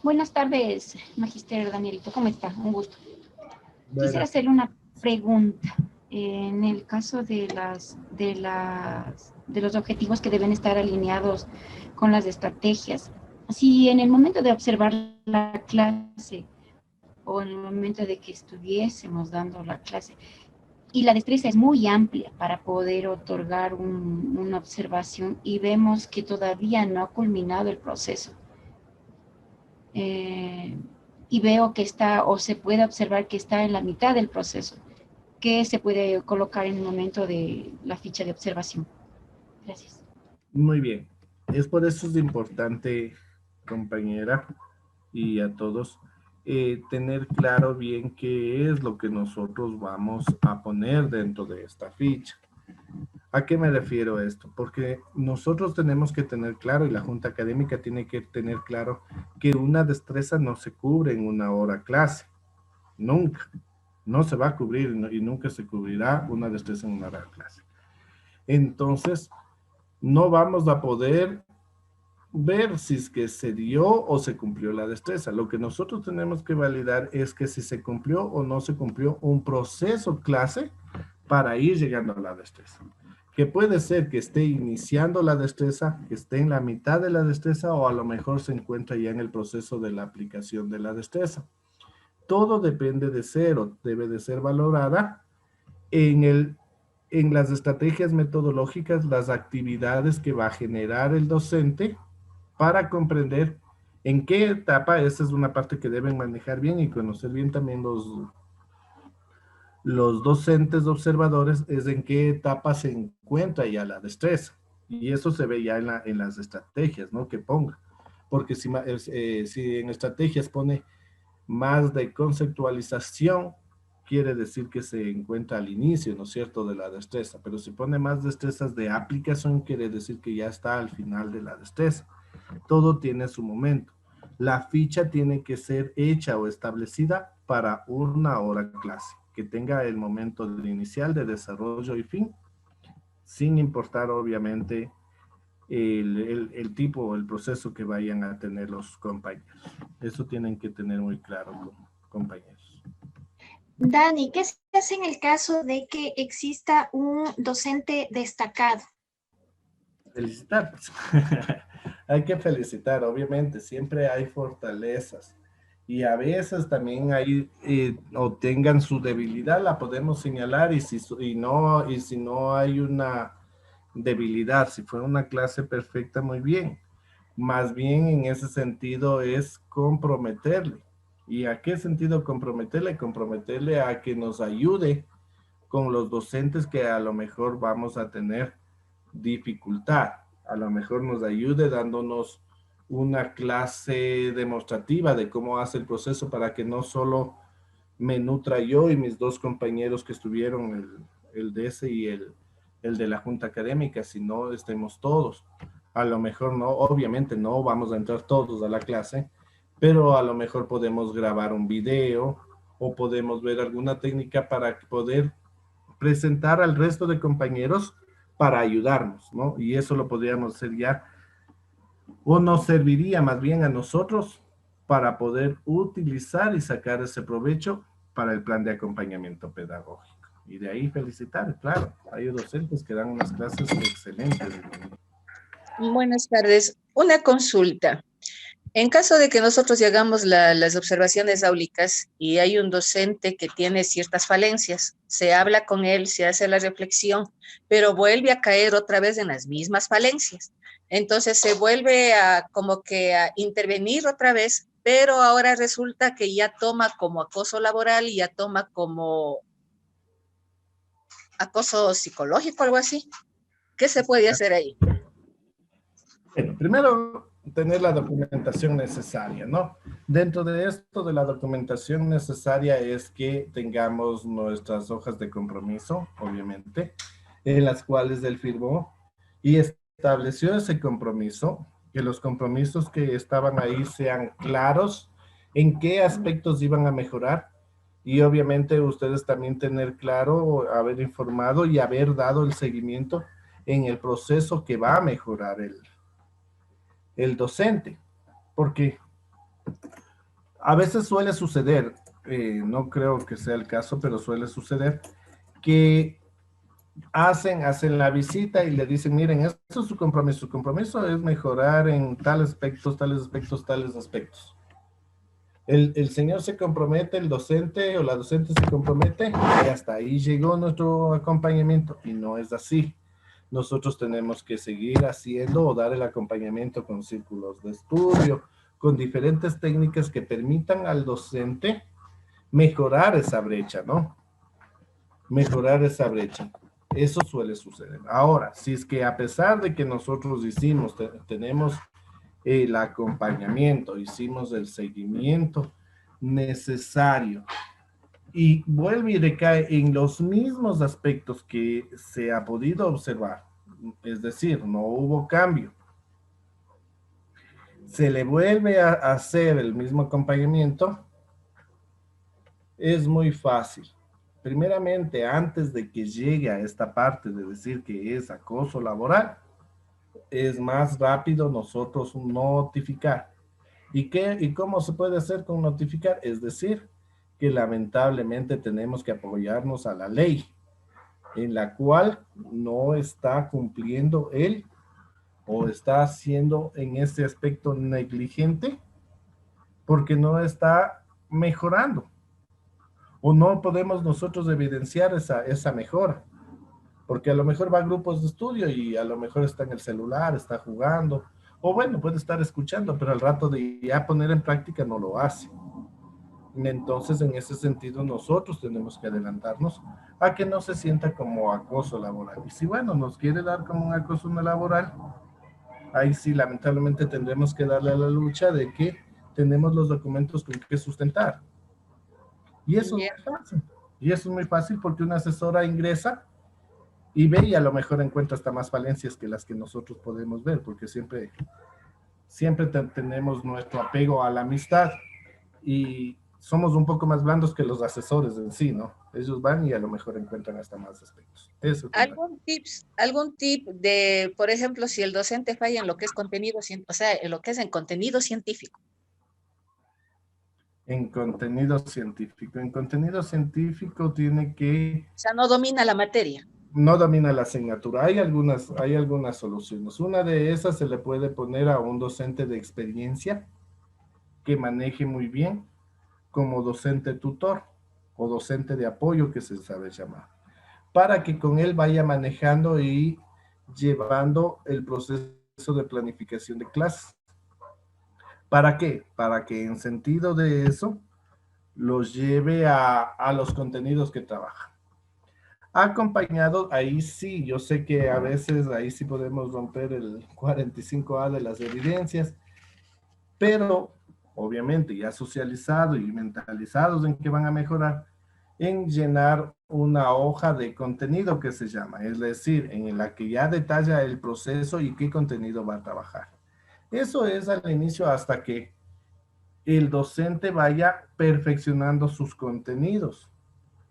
C: Buenas tardes, Magister Danielito. ¿Cómo está? Un gusto.
A: Bueno.
C: Quisiera hacerle una pregunta. En el caso de los objetivos que deben estar alineados con las estrategias, si en el momento de observar la clase o en el momento de que estuviésemos dando la clase, y la destreza es muy amplia para poder otorgar una observación y vemos que todavía no ha culminado el proceso, y veo que está, o se puede observar que está en la mitad del proceso, ¿qué se puede colocar en el momento de la ficha de observación? Gracias.
A: Muy bien. Es por eso es importante, compañera, y a todos, tener claro bien qué es lo que nosotros vamos a poner dentro de esta ficha. ¿A qué me refiero a esto? Porque nosotros tenemos que tener claro, y la Junta Académica tiene que tener claro, que una destreza no se cubre en una hora clase. Nunca. No se va a cubrir y nunca se cubrirá una destreza en una hora clase. Entonces, no vamos a poder ver si es que se dio o se cumplió la destreza. Lo que nosotros tenemos que validar es que si se cumplió o no se cumplió un proceso clase para ir llegando a la destreza. Que puede ser que esté iniciando la destreza, que esté en la mitad de la destreza o a lo mejor se encuentra ya en el proceso de la aplicación de la destreza. Todo depende de ser o debe de ser valorada en las estrategias metodológicas, las actividades que va a generar el docente para comprender en qué etapa, esa es una parte que deben manejar bien y conocer bien también los docentes observadores, es en qué etapa se encuentra ya la destreza. Y eso se ve ya en las estrategias, ¿no? Que ponga. Porque si en estrategias pone más de conceptualización, quiere decir que se encuentra al inicio, ¿no es cierto?, de la destreza. Pero si pone más destrezas de aplicación, quiere decir que ya está al final de la destreza. Todo tiene su momento. La ficha tiene que ser hecha o establecida para una hora clase, que tenga el momento inicial de desarrollo y fin, sin importar obviamente el tipo o el proceso que vayan a tener los compañeros. Eso tienen que tener muy claro, compañeros.
B: Dani, ¿qué se hace en el caso de que exista un docente destacado?
A: Felicitar. Hay que felicitar, obviamente, siempre hay fortalezas y a veces también hay o tengan su debilidad, la podemos señalar y si no hay una debilidad, si fue una clase perfecta, muy bien. Más bien en ese sentido es comprometerle. ¿Y a qué sentido comprometerle? Comprometerle a que nos ayude con los docentes que a lo mejor vamos a tener dificultad. A lo mejor nos ayude dándonos una clase demostrativa de cómo hace el proceso para que no solo me nutra yo y mis dos compañeros que estuvieron, el DS y el de la Junta Académica, sino estemos todos. A lo mejor no, obviamente no vamos a entrar todos a la clase, pero a lo mejor podemos grabar un video o podemos ver alguna técnica para poder presentar al resto de compañeros para ayudarnos, ¿no? Y eso lo podríamos hacer ya, o nos serviría más bien a nosotros para poder utilizar y sacar ese provecho para el plan de acompañamiento pedagógico. Y de ahí felicitar, claro, hay docentes que dan unas clases excelentes.
D: Buenas tardes. Una consulta. En caso de que nosotros llegamos las observaciones áulicas y hay un docente que tiene ciertas falencias, se habla con él, se hace la reflexión, pero vuelve a caer otra vez en las mismas falencias. Entonces se vuelve a como que a intervenir otra vez, pero ahora resulta que ya toma como acoso laboral y ya toma como acoso psicológico, algo así. ¿Qué se puede hacer ahí?
A: Bueno, primero tener la documentación necesaria, ¿no? Dentro de esto de la documentación necesaria es que tengamos nuestras hojas de compromiso, obviamente, en las cuales él firmó y estableció ese compromiso, que los compromisos que estaban ahí sean claros en qué aspectos iban a mejorar y obviamente ustedes también tener claro, haber informado y haber dado el seguimiento en el proceso que va a mejorar el docente, porque a veces suele suceder, no creo que sea el caso, pero suele suceder que hacen la visita y le dicen, miren, esto es su compromiso es mejorar en tales aspectos, tales aspectos, tales aspectos. El señor se compromete, el docente o la docente se compromete y hasta ahí llegó nuestro acompañamiento y no es así. Nosotros tenemos que seguir haciendo o dar el acompañamiento con círculos de estudio, con diferentes técnicas que permitan al docente mejorar esa brecha, ¿no? Mejorar esa brecha. Eso suele suceder. Ahora, si es que a pesar de que nosotros tenemos el acompañamiento, hicimos el seguimiento necesario y vuelve y recae en los mismos aspectos que se ha podido observar, es decir, no hubo cambio, se le vuelve a hacer el mismo acompañamiento, es muy fácil. Primeramente, antes de que llegue a esta parte de decir que es acoso laboral, es más rápido nosotros notificar. ¿Y cómo se puede hacer con notificar? Es decir, que lamentablemente tenemos que apoyarnos a la ley, en la cual no está cumpliendo él o está siendo en ese aspecto negligente porque no está mejorando. O no podemos nosotros evidenciar esa mejora. Porque a lo mejor va a grupos de estudio y a lo mejor está en el celular, está jugando, o bueno, puede estar escuchando, pero al rato de ya poner en práctica no lo hace. Entonces, en ese sentido, nosotros tenemos que adelantarnos a que no se sienta como acoso laboral. Y si, bueno, nos quiere dar como un acoso laboral, ahí sí, lamentablemente, tendremos que darle a la lucha de que tenemos los documentos con que sustentar. Y eso es
D: Ya.
A: muy fácil. Y eso es muy fácil porque una asesora ingresa y ve y a lo mejor encuentra hasta más falencias que las que nosotros podemos ver, porque siempre tenemos nuestro apego a la amistad y somos un poco más blandos que los asesores en sí, ¿no? Ellos van y a lo mejor encuentran hasta más aspectos. Eso, compañero.
D: Algún tip de, por ejemplo, si el docente falla en lo que es contenido, o sea, en lo que es en contenido científico?
A: En contenido científico. En contenido científico tiene que,
D: O sea, no domina la materia.
A: no domina la asignatura. Hay algunas soluciones. Una de esas se le puede poner a un docente de experiencia que maneje muy bien como docente tutor o docente de apoyo que se sabe llamar, para que con él vaya manejando y llevando el proceso de planificación de clases. ¿Para qué? Para que en sentido de eso los lleve a los contenidos que trabaja. Acompañado, ahí sí, yo sé que a veces ahí sí podemos romper el 45A de las evidencias, pero obviamente ya socializados y mentalizados en que van a mejorar, en llenar una hoja de contenido que se llama, es decir, en la que ya detalla el proceso y qué contenido va a trabajar. Eso es al inicio hasta que el docente vaya perfeccionando sus contenidos,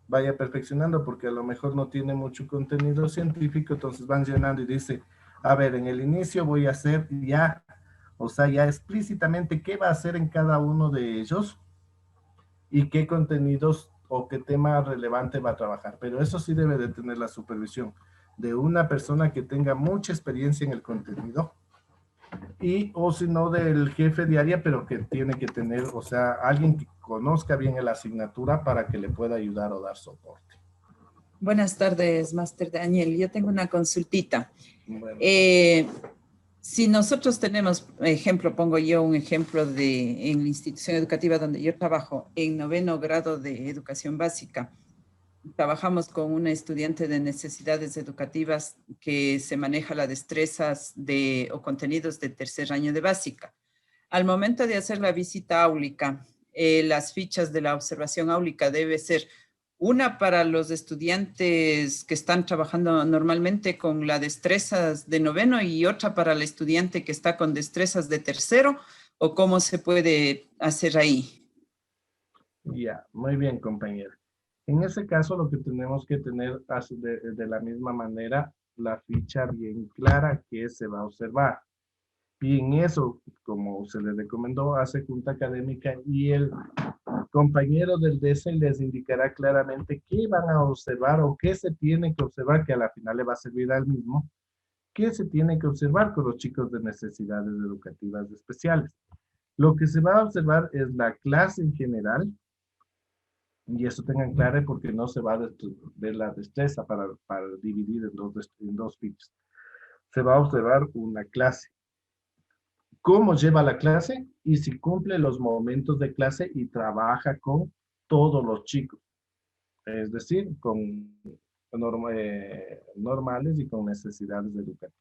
A: vaya perfeccionando porque a lo mejor no tiene mucho contenido científico, entonces van llenando y dice, a ver, en el inicio voy a hacer ya, o sea, ya explícitamente qué va a hacer en cada uno de ellos y qué contenidos o qué tema relevante va a trabajar. Pero eso sí debe de tener la supervisión de una persona que tenga mucha experiencia en el contenido y o si no del jefe de área, pero que tiene que tener, o sea, alguien que conozca bien la asignatura para que le pueda ayudar o dar soporte.
E: Buenas tardes, Máster Daniel. Yo tengo una consultita.
A: Bueno.
E: Si nosotros tenemos, pongo yo un ejemplo en la institución educativa donde yo trabajo, en 9º grado de educación básica, trabajamos con una estudiante de necesidades educativas que se maneja las destrezas o contenidos de 3er año de básica. Al momento de hacer la visita áulica, las fichas de la observación áulica debe ser una para los estudiantes que están trabajando normalmente con las destrezas de 9º y otra para el estudiante que está con destrezas de 3º, ¿o cómo se puede hacer ahí?
A: Ya, muy bien, compañera. En ese caso, lo que tenemos que tener de la misma manera, la ficha bien clara que se va a observar. Y en eso, como se les recomendó, hace junta académica y el compañero del DC les indicará claramente qué van a observar o qué se tiene que observar, que a la final le va a servir al mismo, qué se tiene que observar con los chicos de necesidades educativas especiales. Lo que se va a observar es la clase en general, y eso tengan claro porque no se va a ver la destreza para dividir en dos fichas. Se va a observar una clase, cómo lleva la clase y si cumple los momentos de clase y trabaja con todos los chicos, es decir, con normales y con necesidades educativas.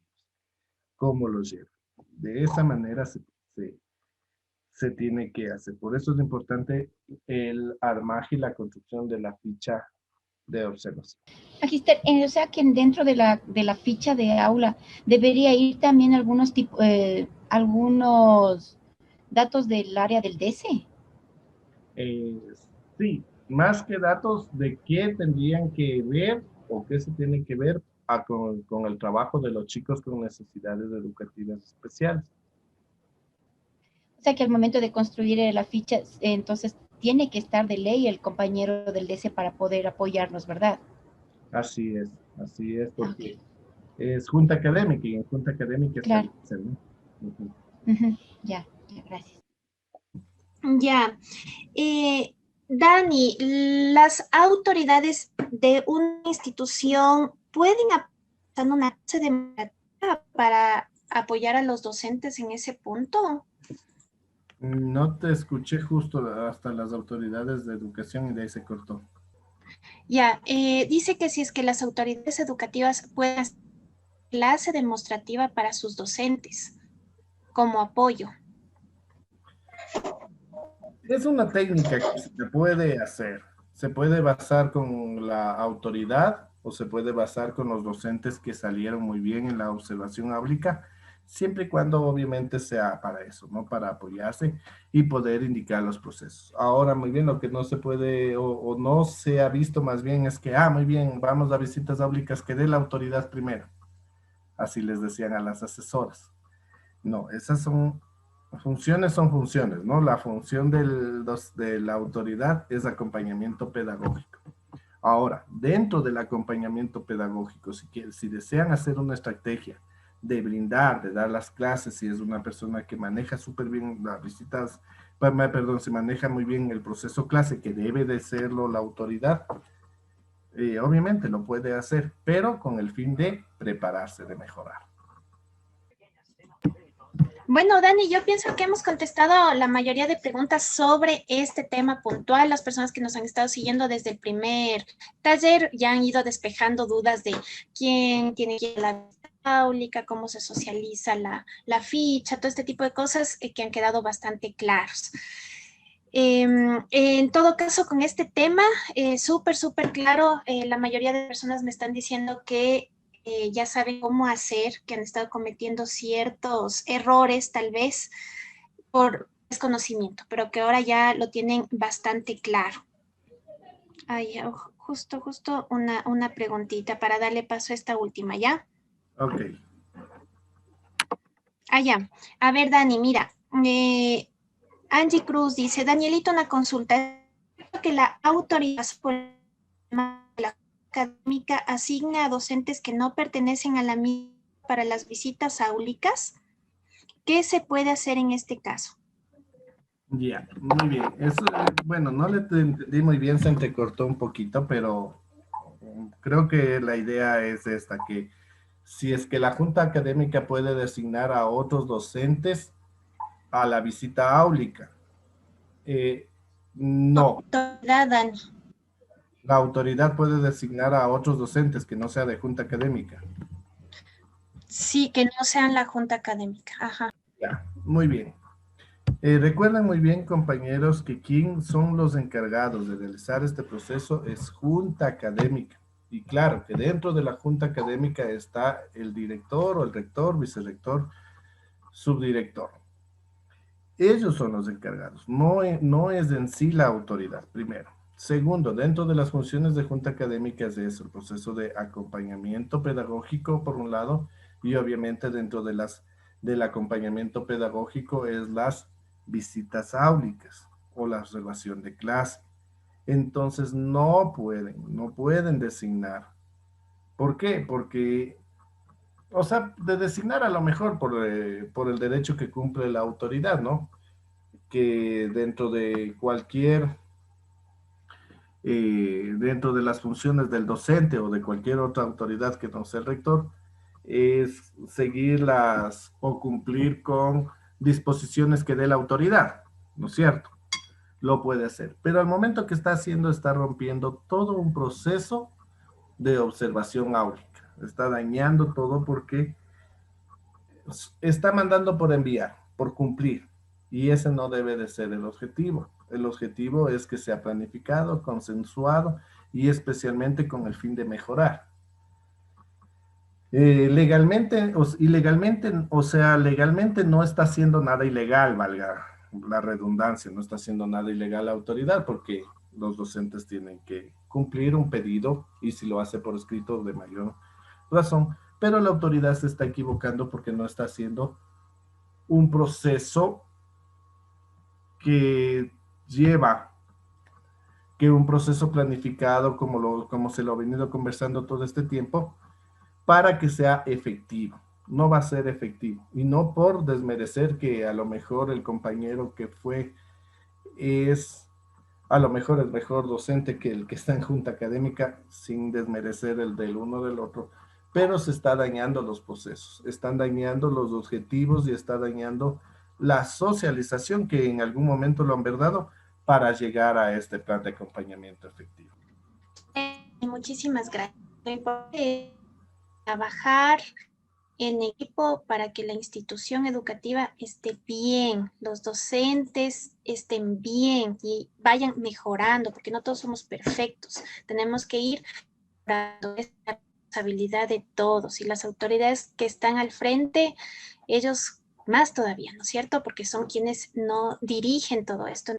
A: ¿Cómo los lleva? De esa manera se tiene que hacer. Por eso es importante el armaje y la construcción de la ficha de observación.
C: Magister, o sea que dentro de la ficha de aula debería ir también algunos datos del área del DC.
A: Sí, más que datos de qué tendrían que ver o qué se tiene que ver con el trabajo de los chicos con necesidades educativas especiales.
C: O sea que al momento de construir la ficha, entonces tiene que estar de ley el compañero del DC para poder apoyarnos, ¿verdad?
A: Así es,
C: Ah,
A: porque
C: ok,
A: es junta académica y en junta académica está el
C: claro.
A: ICE, ¿no? Ujú.
C: Ujú, ya, ya, gracias.
B: Ya. Dani, ¿las autoridades de una institución pueden aportar una clase de matemática para apoyar a los docentes en ese punto?
A: No te escuché justo hasta las autoridades de educación y de ahí se cortó.
B: Ya, dice que si es que las autoridades educativas pueden hacer clase demostrativa para sus docentes como apoyo.
A: Es una técnica que se puede hacer. Se puede basar con la autoridad o se puede basar con los docentes que salieron muy bien en la observación áulica, siempre y cuando obviamente sea para eso, ¿no? Para apoyarse y poder indicar los procesos. Ahora, muy bien, lo que no se puede o no se ha visto más bien es que, muy bien, vamos a visitas áulicas, que dé la autoridad primero. Así les decían a las asesoras. No, esas son funciones, ¿no? La función de la autoridad es acompañamiento pedagógico. Ahora, dentro del acompañamiento pedagógico, si desean hacer una estrategia de brindar, de dar las clases, si es una persona que maneja súper bien las visitas, perdón, se maneja muy bien el proceso clase, que debe de serlo la autoridad, obviamente lo puede hacer, pero con el fin de prepararse, de mejorar.
B: Bueno, Dani, yo pienso que hemos contestado la mayoría de preguntas sobre este tema puntual. Las personas que nos han estado siguiendo desde el primer taller ya han ido despejando dudas de quién tiene que ir a la visita áulica, cómo se socializa la ficha, todo este tipo de cosas que han quedado bastante claros. En todo caso, con este tema, súper claro, la mayoría de personas me están diciendo que ya saben cómo hacer, que han estado cometiendo ciertos errores tal vez por desconocimiento, pero que ahora ya lo tienen bastante claro. Ay, justo una preguntita para darle paso a esta última, ¿ya?
A: Ok.
B: Ya. A ver, Dani, mira, Angie Cruz dice, Danielito, una consulta, que la autoridad por la académica asigna a docentes que no pertenecen a la misma para las visitas áulicas. ¿Qué se puede hacer en este caso?
A: Ya, muy bien. Eso, bueno, no le entendí muy bien, se entrecortó un poquito, pero creo que la idea es esta, que si es que la Junta Académica puede designar a otros docentes a la visita áulica. No,
B: Autoridad, Dani.
A: la autoridad puede designar a otros docentes que no sea de Junta Académica.
B: Sí, que no sean la Junta Académica. Ajá.
A: Ya, muy bien. Recuerden muy bien, compañeros, que quien son los encargados de realizar este proceso es Junta Académica. Y claro, que dentro de la Junta Académica está el director o el rector, vicerrector, subdirector. Ellos son los encargados, no es en sí la autoridad, primero. Segundo, dentro de las funciones de Junta Académica es eso, el proceso de acompañamiento pedagógico, por un lado, y obviamente dentro del acompañamiento pedagógico es las visitas áulicas o la observación de clase. Entonces no pueden designar. ¿Por qué? Porque, o sea, de designar a lo mejor por el derecho que cumple la autoridad, ¿no? Que dentro de las funciones del docente o de cualquier otra autoridad que no sea el rector, es seguirlas o cumplir con disposiciones que dé la autoridad, ¿no es cierto? Lo puede hacer. Pero al momento que está haciendo, está rompiendo todo un proceso de observación áulica. Está dañando todo porque está mandando por enviar, por cumplir. Y ese no debe de ser el objetivo. El objetivo es que sea planificado, consensuado y especialmente con el fin de mejorar. Legalmente, legalmente no está haciendo nada ilegal, valga la redundancia, no está haciendo nada ilegal la autoridad porque los docentes tienen que cumplir un pedido y si lo hace por escrito de mayor razón, pero la autoridad se está equivocando porque no está haciendo un proceso que lleva, que un proceso planificado como se lo ha venido conversando todo este tiempo, para que sea efectivo. No va a ser efectivo. Y no por desmerecer que a lo mejor el compañero que fue a lo mejor es mejor docente que el que está en junta académica, sin desmerecer el del uno del otro, pero se está dañando los procesos, están dañando los objetivos y está dañando la socialización que en algún momento lo han verdado para llegar a este plan de acompañamiento efectivo.
B: Muchísimas gracias. Lo importante es trabajar en equipo para que la institución educativa esté bien, los docentes estén bien y vayan mejorando, porque no todos somos perfectos. Tenemos que ir dando esta responsabilidad de todos y las autoridades que están al frente, ellos más todavía, ¿no es cierto? Porque son quienes no dirigen todo esto.